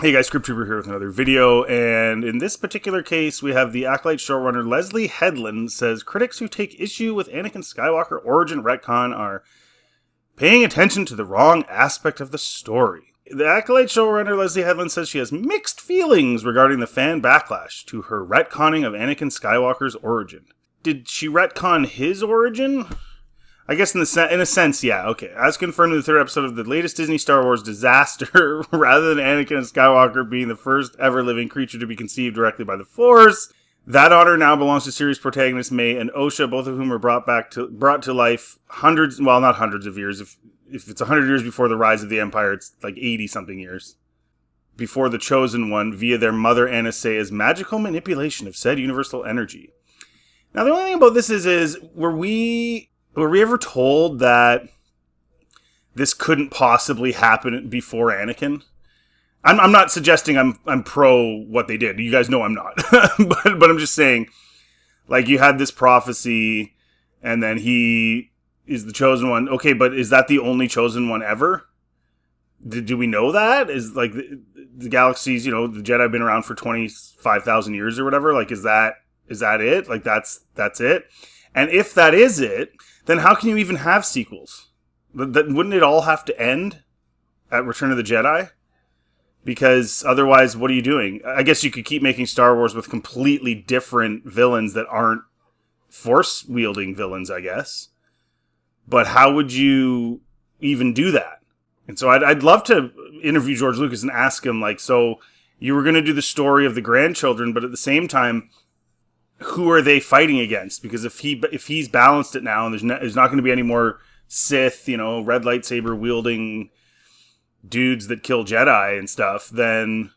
Hey guys, Script Trooper here with another video, and in this particular case, we have the Acolyte showrunner Leslye Headland says critics who take issue with Anakin Skywalker origin retcon are paying attention to the wrong aspect of the story. The Acolyte showrunner Leslye Headland says she has mixed feelings regarding the fan backlash to her retconning of Anakin Skywalker's origin. Did she retcon his origin? I guess in a sense, yeah, okay. As confirmed in the third episode of the latest Disney Star Wars disaster, rather than Anakin Skywalker being the first ever living creature to be conceived directly by the Force, that honor now belongs to series protagonist May and Osha, both of whom were brought to life not hundreds of years. If it's 100 years before the rise of the Empire, it's like 80-something years before the Chosen One via their mother Anastaea's magical manipulation of said universal energy. Now, the only thing about this is were we ever told that this couldn't possibly happen before Anakin? I'm not suggesting I'm pro what they did. You guys know I'm not. but I'm just saying, like, you had this prophecy, and then he is the chosen one. Okay, but is that the only chosen one ever? Do we know that? Is, like, the galaxies, the Jedi have been around for 25,000 years or whatever? Like, is that it? Like, that's it? And if that is it, then how can you even have sequels? Wouldn't it all have to end at Return of the Jedi? Because otherwise, what are you doing? I guess you could keep making Star Wars with completely different villains that aren't Force-wielding villains, I guess. But how would you even do that? And so I'd love to interview George Lucas and ask him, like, so you were going to do the story of the grandchildren, but at the same time, who are they fighting against? Because if he's balanced it now, and there's not going to be any more Sith, red lightsaber wielding dudes that kill Jedi and stuff, then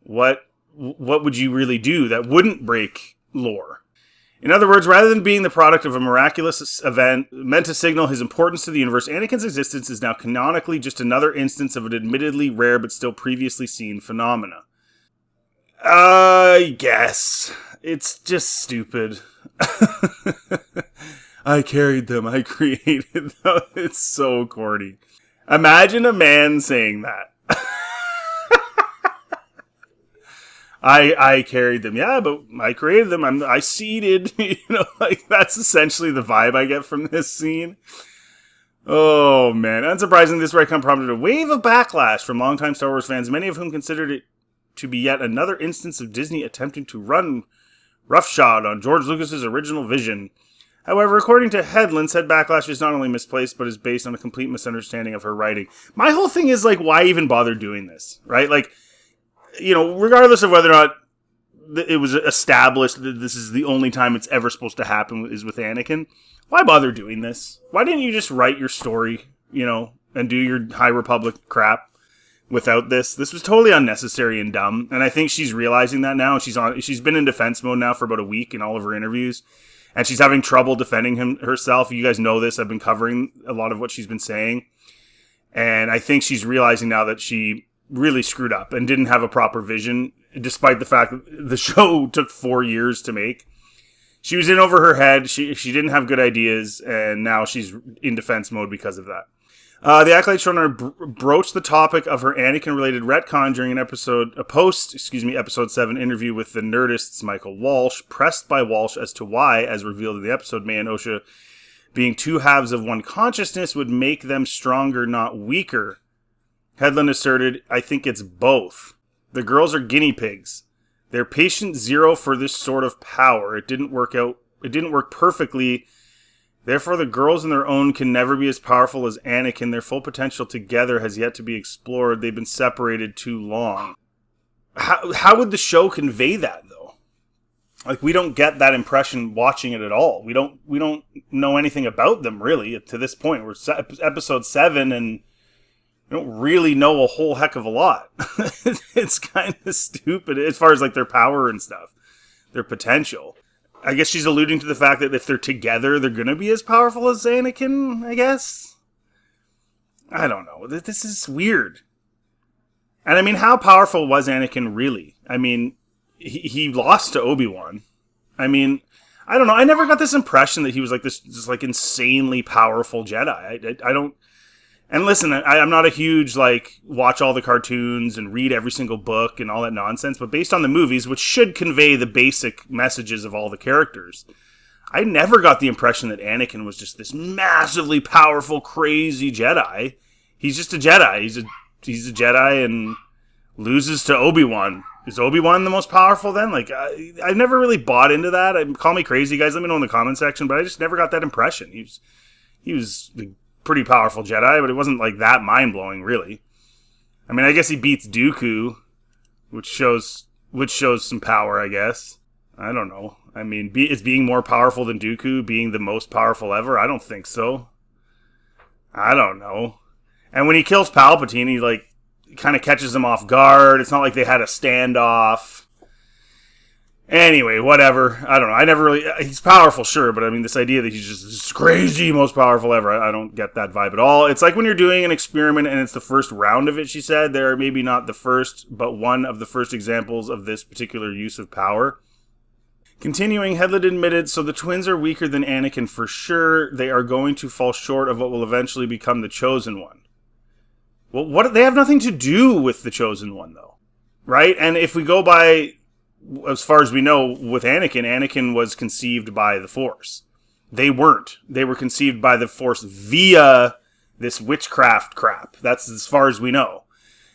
what would you really do that wouldn't break lore? In other words, rather than being the product of a miraculous event meant to signal his importance to the universe, Anakin's existence is now canonically just another instance of an admittedly rare but still previously seen phenomena. I guess. It's just stupid. I carried them. I created them. It's so corny. Imagine a man saying that. I carried them. Yeah, but I created them. I seeded. That's essentially the vibe I get from this scene. Oh, man. Unsurprisingly, this retcon prompted a wave of backlash from longtime Star Wars fans, many of whom considered it to be yet another instance of Disney attempting to run roughshod on George Lucas's original vision. However, according to Headland, said backlash is not only misplaced, but is based on a complete misunderstanding of her writing. My whole thing is, like, why even bother doing this, right? Like, regardless of whether or not it was established that this is the only time it's ever supposed to happen is with Anakin, why bother doing this? Why didn't you just write your story, and do your High Republic crap without this? This was totally unnecessary and dumb, and I think she's realizing that now. She's been in defense mode now for about a week in all of her interviews, and she's having trouble defending herself. You guys know this. I've been covering a lot of what she's been saying, and I think she's realizing now that she really screwed up and didn't have a proper vision, despite the fact that the show took 4 years to make. She was in over her head. She didn't have good ideas, and now she's in defense mode because of that. The Acolyte showrunner broached the topic of her Anakin-related retcon during an episode 7 interview with the Nerdists Michael Walsh, pressed by Walsh as to why, as revealed in the episode, May and Osha being two halves of one consciousness would make them stronger, not weaker. Headland asserted, I think it's both. The girls are guinea pigs. They're patient zero for this sort of power. It didn't work perfectly. Therefore, the girls on their own can never be as powerful as Anakin. Their full potential together has yet to be explored. They've been separated too long. How would the show convey that, though? Like, we don't get that impression watching it at all. We don't know anything about them, really, to this point. We're episode 7, and we don't really know a whole heck of a lot. It's kind of stupid as far as, like, their power and stuff, their potential. I guess she's alluding to the fact that if they're together, they're going to be as powerful as Anakin, I guess? I don't know. This is weird. And I mean, how powerful was Anakin really? I mean, he lost to Obi-Wan. I mean, I don't know. I never got this impression that he was like this just like insanely powerful Jedi. I don't... And listen, I'm not a huge, like, watch all the cartoons and read every single book and all that nonsense, but based on the movies, which should convey the basic messages of all the characters, I never got the impression that Anakin was just this massively powerful, crazy Jedi. He's just a Jedi. He's a Jedi and loses to Obi-Wan. Is Obi-Wan the most powerful then? Like, I've never really bought into that. Call me crazy, guys. Let me know in the comment section, but I just never got that impression. He was a pretty powerful Jedi, but it wasn't like that mind-blowing, really. I mean, I guess he beats Dooku, which shows some power, I guess. I don't know. I mean, is being more powerful than Dooku being the most powerful ever? I don't think so. I don't know. And when he kills Palpatine, he, like, kind of catches him off guard. It's not like they had a standoff. Anyway, whatever. I don't know. He's powerful, sure, but I mean, this idea that he's just this crazy, most powerful ever, I don't get that vibe at all. It's like when you're doing an experiment and it's the first round of it, she said. They're maybe not the first, but one of the first examples of this particular use of power. Continuing, Headland admitted, so the twins are weaker than Anakin for sure. They are going to fall short of what will eventually become the Chosen One. Well, they have nothing to do with the Chosen One, though. Right? And if we go by, as far as we know, with Anakin was conceived by the Force. They weren't. They were conceived by the Force via this witchcraft crap. That's as far as we know.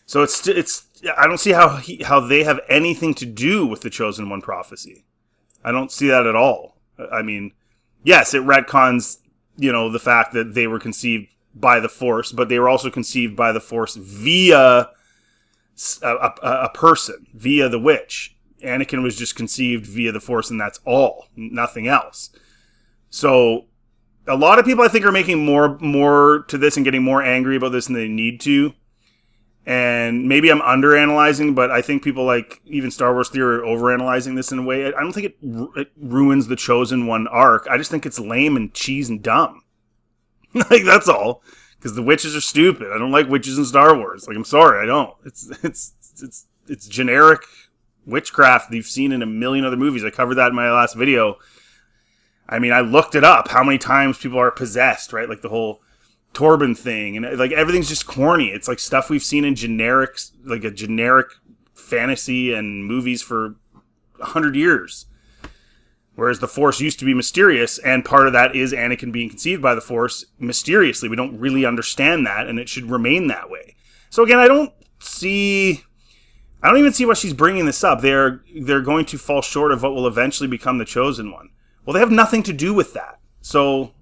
So it's. I don't see how they have anything to do with the Chosen One prophecy. I don't see that at all. I mean, yes, it retcons, the fact that they were conceived by the Force, but they were also conceived by the Force via a person, via the witch. Anakin was just conceived via the Force, and that's all, nothing else. So, a lot of people, I think, are making more to this and getting more angry about this than they need to. And maybe I'm underanalyzing, but I think people like even Star Wars theory are overanalyzing this in a way. I don't think it ruins the Chosen One arc. I just think it's lame and cheese and dumb. Like, that's all. Because the witches are stupid. I don't like witches in Star Wars. Like, I'm sorry, I don't. It's generic witchcraft that you've seen in a million other movies. I covered that in my last video. I mean, I looked it up. How many times people are possessed, right? Like the whole Torben thing, and like everything's just corny. It's like stuff we've seen in like a generic fantasy and movies for 100 years. Whereas the Force used to be mysterious, and part of that is Anakin being conceived by the Force mysteriously. We don't really understand that, and it should remain that way. So again, I don't even see why she's bringing this up. They're going to fall short of what will eventually become the Chosen One. Well, they have nothing to do with that. So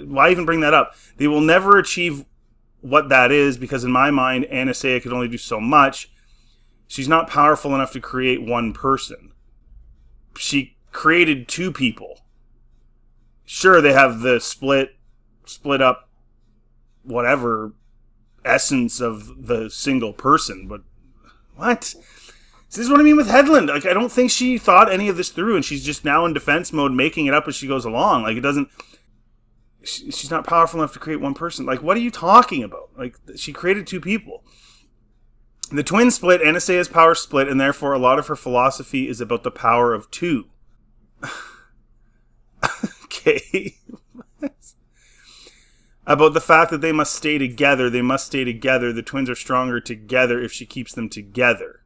why even bring that up? They will never achieve what that is, because in my mind, Anastasia could only do so much. She's not powerful enough to create one person. She created two people. Sure, they have the split up, whatever, essence of the single person, but what? This is what I mean with Headland. Like, I don't think she thought any of this through, and she's just now in defense mode, making it up as she goes along. Like, it doesn't... She's not powerful enough to create one person. Like, what are you talking about? Like, she created two people. The twins split, Anastasia's power split, and therefore a lot of her philosophy is about the power of two. Okay. About the fact that they must stay together. They must stay together. The twins are stronger together if she keeps them together.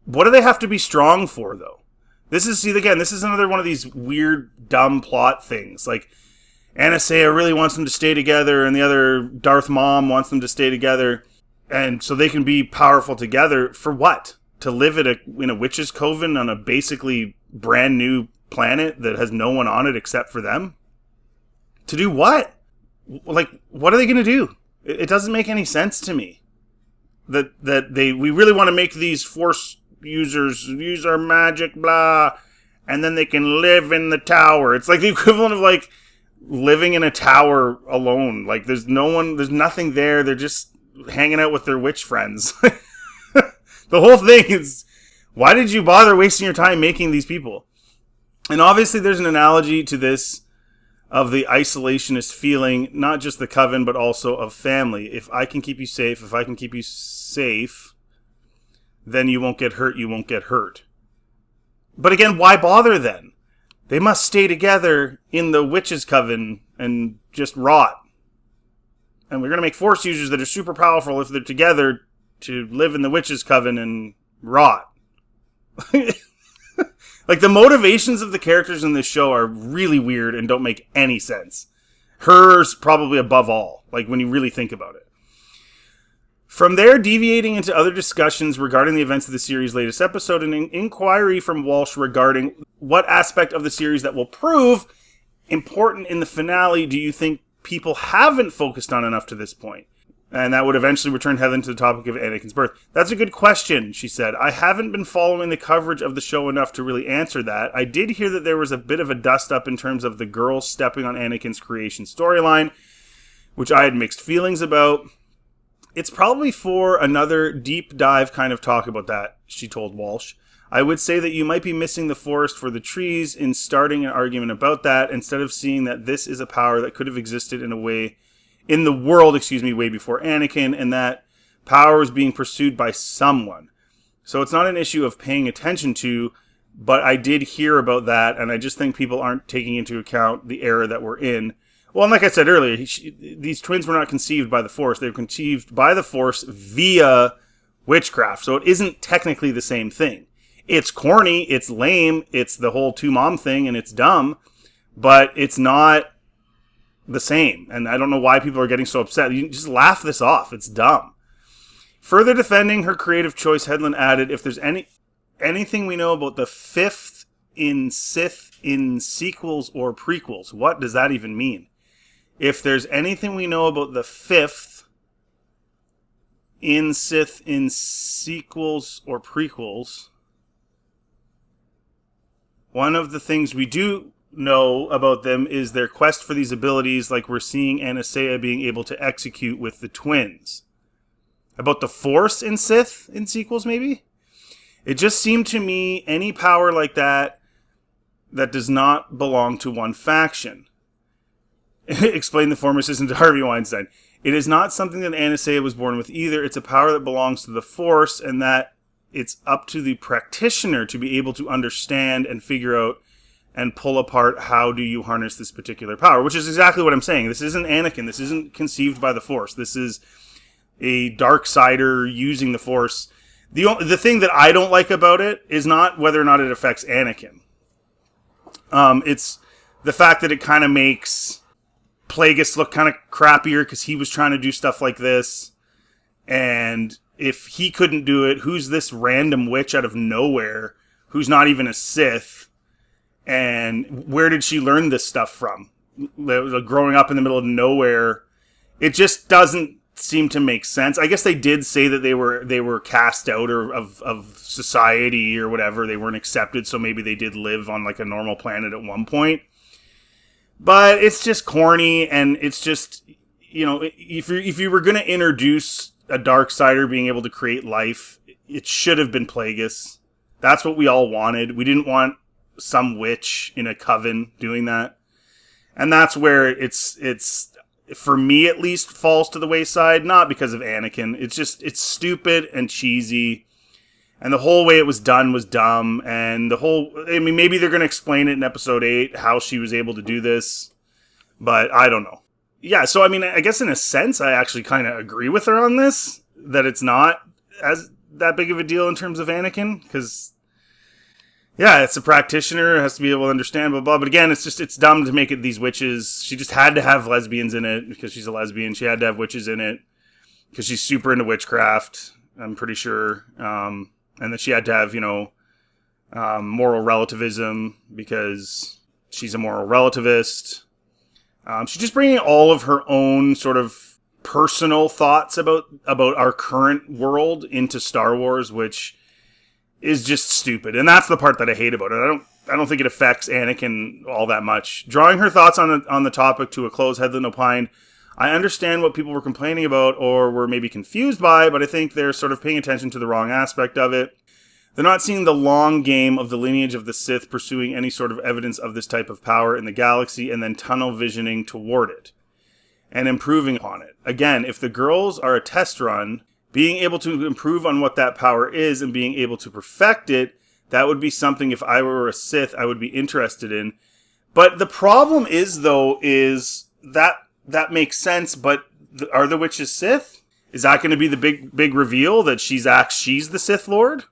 What do they have to be strong for, though? This is another one of these weird, dumb plot things. Like, Anastasia really wants them to stay together, and the other Darth Mom wants them to stay together, and so they can be powerful together. For what? To live in a witch's coven on a basically brand new planet that has no one on it except for them? To do what? Like, what are they going to do? It doesn't make any sense to me. We really want to make these Force users use our magic, blah, and then they can live in the tower. It's like the equivalent of, like, living in a tower alone. Like, there's nothing there. They're just hanging out with their witch friends. The whole thing is, why did you bother wasting your time making these people? And obviously there's an analogy to this of the isolationist feeling, not just the coven, but also of family. If I can keep you safe, then you won't get hurt, you won't get hurt. But again, why bother then? They must stay together in the witches' coven and just rot. And we're going to make Force users that are super powerful if they're together to live in the Witch's Coven and rot. Like, the motivations of the characters in this show are really weird and don't make any sense. Hers probably above all, like, when you really think about it. From there, deviating into other discussions regarding the events of the series' latest episode, and an inquiry from Walsh regarding what aspect of the series that will prove important in the finale do you think people haven't focused on enough to this point? And that would eventually return Headland to the topic of Anakin's birth. That's a good question, she said. I haven't been following the coverage of the show enough to really answer that. I did hear that there was a bit of a dust-up in terms of the girls stepping on Anakin's creation storyline, which I had mixed feelings about. It's probably for another deep dive kind of talk about that, she told Walsh. I would say that you might be missing the forest for the trees in starting an argument about that, instead of seeing that this is a power that could have existed in the world, way before Anakin, and that power is being pursued by someone. So it's not an issue of paying attention to, but I did hear about that, and I just think people aren't taking into account the era that we're in. Well, and like I said earlier, these twins were not conceived by the Force. They were conceived by the Force via witchcraft, so it isn't technically the same thing. It's corny, it's lame, it's the whole two-mom thing, and it's dumb, but it's not the same. And I don't know why people are getting so upset. You just laugh this off. It's dumb. Further defending her creative choice, Headland added, if there's anything we know about the fifth in Sith in sequels or prequels, what does that even mean? If there's anything we know about the fifth in Sith in sequels or prequels, one of the things we do know about them is their quest for these abilities, like we're seeing Anastasia being able to execute with the twins. About the Force in Sith in sequels, maybe? It just seemed to me any power like that does not belong to one faction. Explained the former assistant to Harvey Weinstein. It is not something that Anastasia was born with either. It's a power that belongs to the Force, and that it's up to the practitioner to be able to understand and figure out and pull apart how do you harness this particular power, which is exactly what I'm saying. This isn't Anakin. This isn't conceived by the Force. This is a dark sider using the Force. The thing that I don't like about it is not whether or not it affects Anakin. It's the fact that it kind of makes Plagueis look kind of crappier because he was trying to do stuff like this. And if he couldn't do it, who's this random witch out of nowhere who's not even a Sith? And where did she learn this stuff from? Growing up in the middle of nowhere. It just doesn't seem to make sense. I guess they did say that they were cast out of society or whatever. They weren't accepted, so maybe they did live on like a normal planet at one point. But it's just corny, and it's just, if you were going to introduce a Darksider being able to create life, it should have been Plagueis. That's what we all wanted. We didn't want some witch in a coven doing that. And that's where it's for me at least falls to the wayside, not because of Anakin. It's stupid and cheesy. And the whole way it was done was dumb. And maybe they're going to explain it in episode 8, how she was able to do this. But I don't know. Yeah, so I guess in a sense, I actually kind of agree with her on this. That it's not as that big of a deal in terms of Anakin. Because, yeah, it's a practitioner, has to be able to understand, blah, blah. But again, it's dumb to make it these witches. She just had to have lesbians in it because she's a lesbian. She had to have witches in it because she's super into witchcraft, I'm pretty sure. And that she had to have, moral relativism because she's a moral relativist. She's just bringing all of her own sort of personal thoughts about our current world into Star Wars, which is just stupid. And that's the part that I hate about it. I don't think it affects Anakin all that much. Drawing her thoughts on the topic to a close, Headland opined, I understand what people were complaining about or were maybe confused by, but I think they're sort of paying attention to the wrong aspect of it. They're not seeing the long game of the lineage of the Sith pursuing any sort of evidence of this type of power in the galaxy and then tunnel visioning toward it and improving on it. Again, if the girls are a test run, being able to improve on what that power is and being able to perfect it, that would be something if I were a Sith I would be interested in. But the problem is, though, is that makes sense, but are the witches Sith? Is that going to be the big reveal that she's the Sith Lord?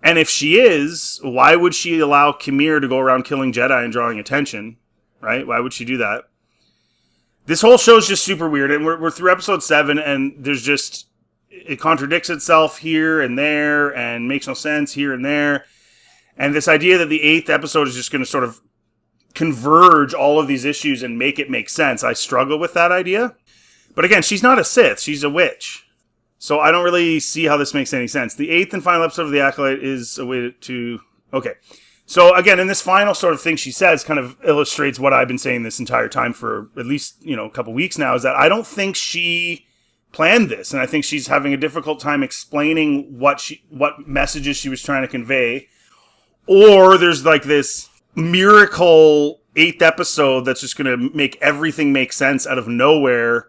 And if she is, why would she allow Khmer to go around killing Jedi and drawing attention? Right? Why would she do that? This whole show's just super weird, and we're through episode 7, and there's just, it contradicts itself here and there, and makes no sense here and there. And this idea that the 8th episode is just going to sort of converge all of these issues and make it make sense, I struggle with that idea. But again, she's not a Sith, she's a witch. So I don't really see how this makes any sense. The 8th and final episode of The Acolyte is a way to... Okay. So again, in this final sort of thing she says kind of illustrates what I've been saying this entire time for at least, a couple weeks now, is that I don't think she planned this. And I think she's having a difficult time explaining what messages she was trying to convey. Or there's like this miracle 8th episode that's just going to make everything make sense out of nowhere,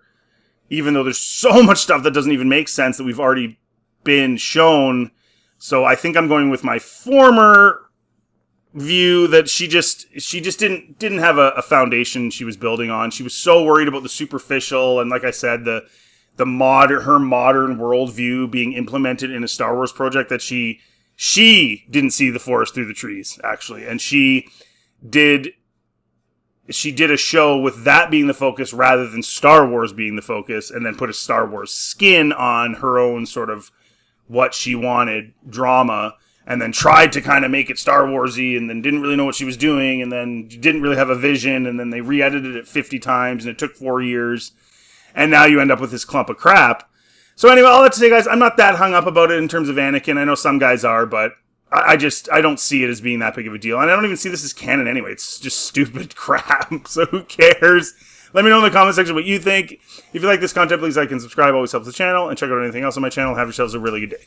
even though there's so much stuff that doesn't even make sense that we've already been shown. So I think I'm going with my former view that she just didn't have a foundation she was building on. She was so worried about the superficial, and like I said, her modern worldview being implemented in a Star Wars project that she didn't see the forest through the trees, actually. And she did a show with that being the focus rather than Star Wars being the focus, and then put a Star Wars skin on her own sort of what she wanted drama, and then tried to kind of make it Star Wars-y, and then didn't really know what she was doing, and then didn't really have a vision, and then they re-edited it 50 times, and it took 4 years, and now you end up with this clump of crap. So anyway, all that to say, guys, I'm not that hung up about it in terms of Anakin. I know some guys are, but I don't see it as being that big of a deal. And I don't even see this as canon anyway. It's just stupid crap. So who cares? Let me know in the comment section what you think. If you like this content, please like and subscribe. Always helps the channel. And check out anything else on my channel. Have yourselves a really good day.